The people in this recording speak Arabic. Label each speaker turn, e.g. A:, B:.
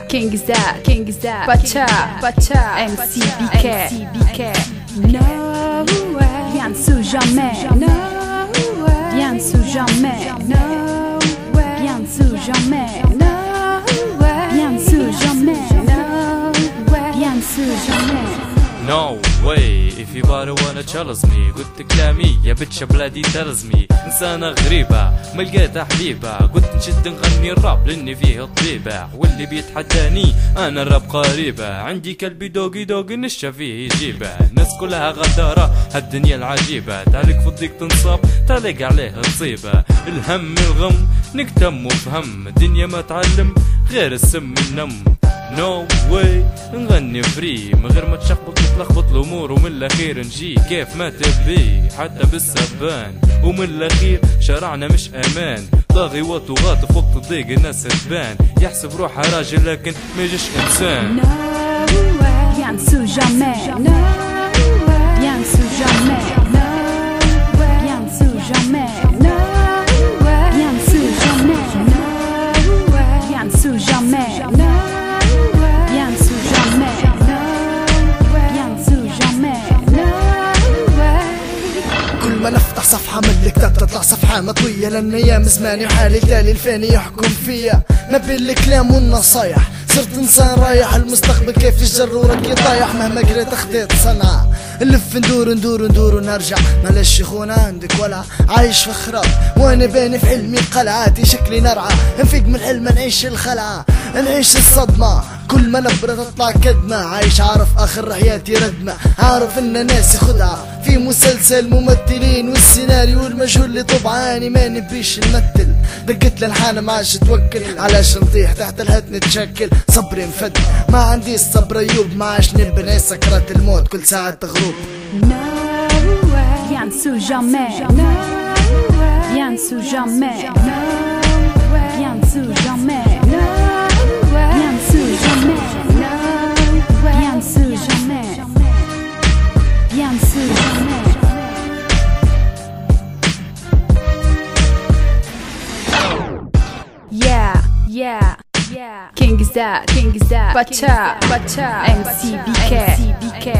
A: King Zach, Bacha, MCBK. No way, rien ne sous jamais. No way, rien ne sous jamais. No way, rien ne sous jamais. No way, rien ne sous jamais. No way, rien ne sous jamais.
B: No way, everybody wanna challenge me. قلت كلامي يا بتش بلادي تلزمي. إنسانة غريبة ملقيتها حبيبة. قلت نشد نغني الراب لأني فيه الطيبة. واللي بيتحداني أنا الراب قريبة. عندي كلبي دوغي نشا فيه يجيبه. الناس كلها غدارة هالدنيا العجيبة. تعلق فضيك تنصاب تعلق عليه تصيبة. الهم الغم نكتم وفهم. الدنيا ما تعلم غير السم النم. نو واي نغني فري من غير ما تشخبط وتلخبط الامور. ومن الاخير نجي كيف ما تبي حتى بالسبان. ومن الاخير شرعنا مش امان. طاغي وطغاة فوق تضيق الناس تبان. يحسب روحه راجل لكن ما يجيش انسان.
A: Rien ne sous jamais. Rien ne sous jamais. Rien ne sous jamais. Rien ne sous jamais. Rien ne sous jamais.
C: كل ما نفتح صفحة من الكتاب تطلع صفحة مطوية. لأن أيام زماني وحالي التالي الفاني يحكم فيا. ما بين الكلام والنصايح صرت إنسان رايح المستقبل كيف الجرورك يطايح. مهما قريت خطيت صنعة نلف ندور ونرجع. معلش خونا عندك ولا عايش في خراب. وانا باني في حلمي قلعاتي شكلي نرعى. نفيق من حلم نعيش الخلعة نعيش الصدمة. كل ما نبرة تطلع كدمة. عايش عارف اخر حياتي ردمة. عارف ان ناسي خدعة في مسلسل ممثلين. والسيناريو المجهول اللي طبعاني ما نبيش نمثل. دقت للحانة ما عادش توكل. علاش نطيح تحت الهات نتشكل. صبري مفد ما عنديش صبر ايوب. ما عادش نبني سكرات الموت كل ساعة تغروب.
A: Rien ne sous jamais. Rien ne sous jamais. Rien ne sous jamais. Rien ne sous jamais. Rien ne sous jamais. Rien ne sous jamais. King Zach, Bacha, MCBK.